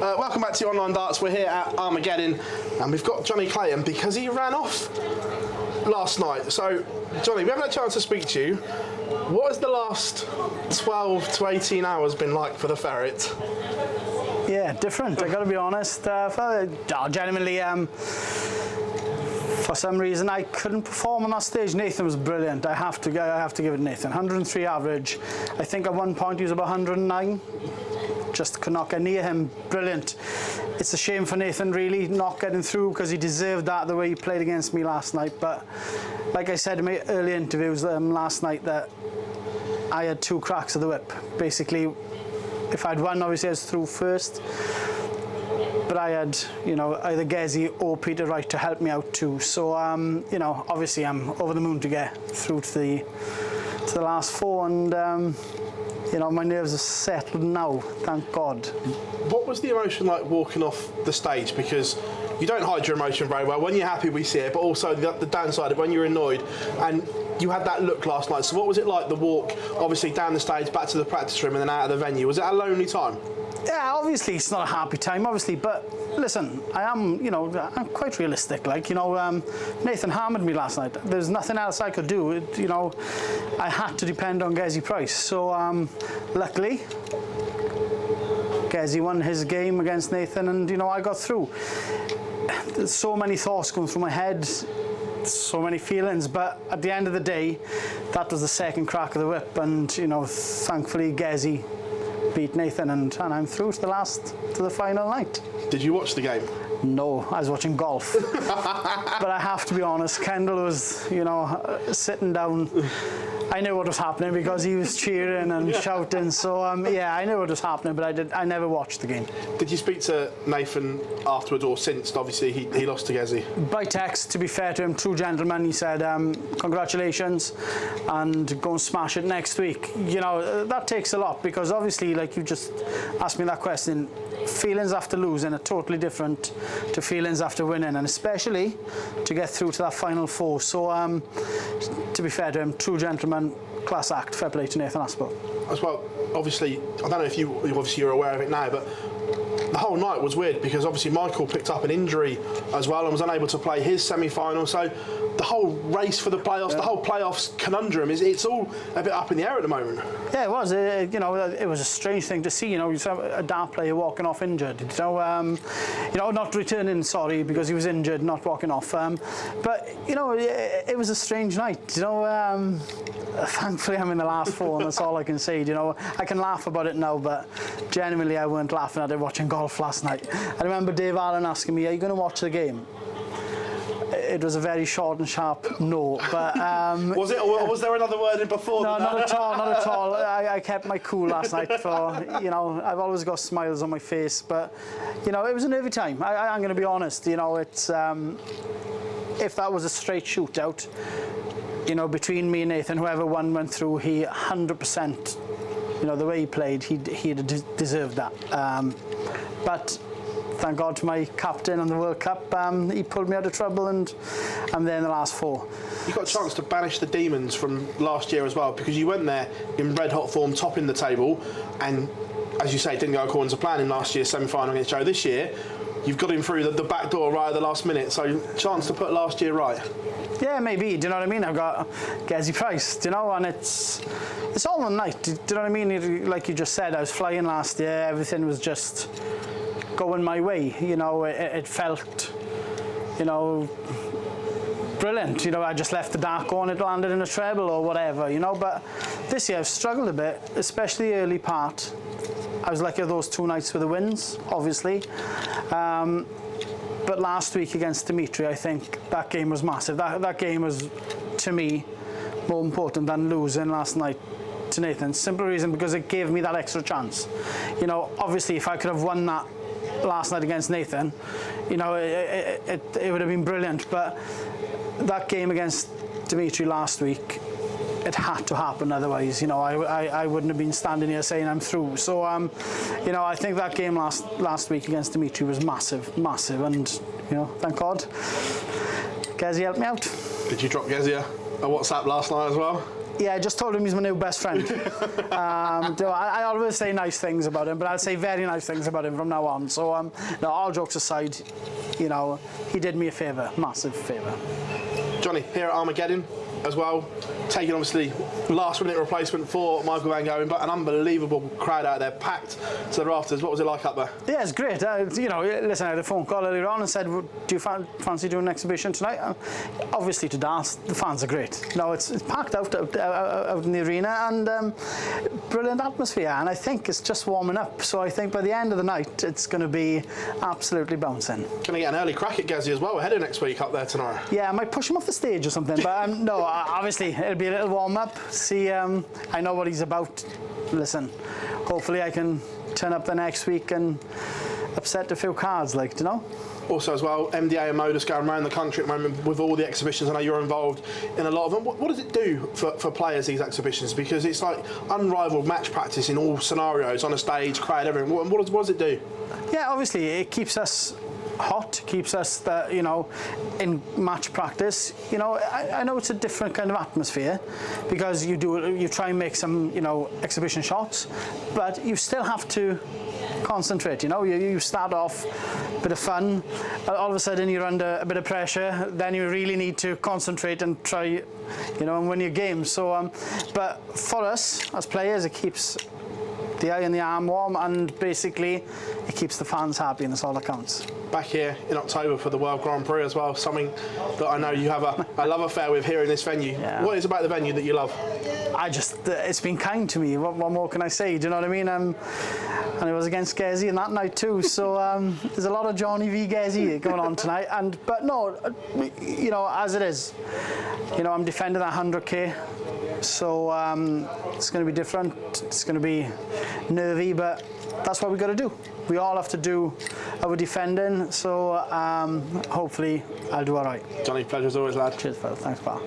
Welcome back to Online Darts. We're here at Armageddon and we've got Jonny Clayton because he ran off last night. So, Jonny, we haven't had a chance to speak to you. What has the last 12 to 18 hours been like for the Ferret? Yeah, different, I gotta be honest. Genuinely, for some reason I couldn't perform on that stage. Nathan was brilliant. I have to give it Nathan. 103 average. I think at one point he was about 109. Just could not get near him. Brilliant. It's a shame for Nathan really not getting through because he deserved that the way he played against me last night. But like I said in my early interviews last night, that I had 2 cracks of the whip. Basically, if I'd won, obviously I was through first. But I had, you know, either Gezi or Peter Wright to help me out too. So, you know, obviously I'm over the moon to get through to the last 4, and you know, my nerves are settled now, thank God. What was the emotion like walking off the stage? Because you don't hide your emotion very well. When you're happy, we see it, but also the downside of when you're annoyed. And you had that look last night. So what was it like, the walk, obviously down the stage, back to the practice room and then out of the venue? Was it a lonely time? Yeah, obviously it's not a happy time, obviously, but listen, I am, you know, I'm quite realistic. Like, you know, Nathan hammered me last night. There's nothing else I could do. You know, I had to depend on Gezi Price. So, luckily, Gezi won his game against Nathan, and you know, I got through. There's so many thoughts going through my head, so many feelings, but at the end of the day, that was the second crack of the whip, and you know, thankfully Gezi beat Nathan, and I'm through to the final night. Did you watch the game? No, I was watching golf. But I have to be honest, Kendall was, you know, sitting down. I knew what was happening because he was cheering and shouting. So yeah, I knew what was happening, but I never watched the game. Did you speak to Nathan afterwards or since? Obviously, he lost to Gezi. By text, to be fair to him, true gentleman. He said, congratulations, and go and smash it next week. You know, that takes a lot because obviously, like you just asked me that question, feelings after losing are totally different to feelings after winning, and especially to get through to that final 4. So to be fair to him, true gentleman, class act, fair play to Nathan Aspinall. As well, obviously, I don't know if you're aware of it now, but the whole night was weird because obviously Michael picked up an injury as well and was unable to play his semi-final. So the whole race for the playoffs, the whole playoffs conundrum, it's all a bit up in the air at the moment. Yeah, it was. You know, it was a strange thing to see. You know, you saw a dart player walking off injured. You know, not returning. Sorry, because he was injured, not walking off. But you know, it was a strange night. You know, thankfully I'm in the last 4, and that's all I can say. You know, I can laugh about it now, but genuinely I weren't laughing at it watching golf last night. I remember Dave Allen asking me, "Are you going to watch the game?" It was a very short and sharp no, but was it, or was there another word in before? No, not at all, not at all. I kept my cool last night. For, you know, I've always got smiles on my face, but you know, it was a nervy time. I'm going to be honest. You know, it's if that was a straight shootout, you know, between me and Nathan, whoever went through, he 100%. You know, the way he played, he'd deserved that. But thank God to my captain on the World Cup, he pulled me out of trouble, and I'm there in the last 4. You got a chance to banish the demons from last year as well, because you went there in red hot form, topping the table, and as you say, didn't go according to plan in last year's semi-final against Joe. This year, you've got him through the back door right at the last minute, so chance to put last year right. Yeah, maybe. Do you know what I mean? I've got Gezi Price, do you know, and it's all one night. Do you know what I mean? Like you just said, I was flying last year. Everything was just going my way. You know, it felt, you know, brilliant. You know, I just left the dart on, it landed in a treble or whatever. You know, but this year I've struggled a bit, especially the early part. I was lucky those 2 nights with the wins, obviously. But last week against Dimitri, I think that game was massive. That game was, to me, more important than losing last night to Nathan. Simple reason, because it gave me that extra chance. You know, obviously, if I could have won that last night against Nathan, you know, it would have been brilliant. But that game against Dimitri last week, it had to happen, otherwise, you know, I wouldn't have been standing here saying I'm through. So, you know, I think that game last week against Dimitri was massive, and you know, thank God, Gezi helped me out. Did you drop Gezi a WhatsApp last night as well? Yeah, I just told him he's my new best friend. I always say nice things about him, but I'll say very nice things about him from now on. So, no, all jokes aside, you know, he did me a favour, massive favour. Jonny, here at Armageddon as well, taking obviously last-minute replacement for Michael Van Gogh, but an unbelievable crowd out there, packed to the rafters. What was it like up there? Yeah, it's great. You know, listen, I had a phone call earlier on and said, do you fancy doing an exhibition tonight? Obviously, to dance, the fans are great. No, it's packed out in the arena, and brilliant atmosphere, and I think it's just warming up. So I think by the end of the night, it's going to be absolutely bouncing. Going to get an early crack at Gazzy as well, ahead of next week up there tomorrow. Yeah, I might push him off the stage or something, but no, obviously, it'll be a little warm-up. See, I know what he's about. Listen, hopefully I can turn up the next week and upset a few cards, like, you know? Also as well, MDA and Modus going around the country at the moment with all the exhibitions. I know you're involved in a lot of them. What does it do for players, these exhibitions? Because it's like unrivaled match practice in all scenarios, on a stage, crowd, everything. What does it do? Yeah, obviously, it keeps us hot, keeps us, you know, in match practice. You know, I know it's a different kind of atmosphere because you try and make some, you know, exhibition shots, but you still have to concentrate. You know, you start off a bit of fun, all of a sudden you're under a bit of pressure, then you really need to concentrate and try, you know, and win your game. So, but for us as players, it keeps the eye and the arm warm, and basically it keeps the fans happy, and that's all that counts. Back here in October for the World Grand Prix as well, something that I know you have a love affair with here in this venue. Yeah. What is it about the venue that you love? It's been kind to me. What more can I say? Do you know what I mean? And it was against Gazzy in that night too, so there's a lot of Jonny v Gazzy going on tonight. But no, you know, as it is, you know, I'm defending that 100k. So it's going to be different, it's going to be nervy, but that's what we've got to do. We all have to do our defending, so hopefully I'll do all right. Jonny, pleasure as always, lad. Cheers, pal. Thanks, pal.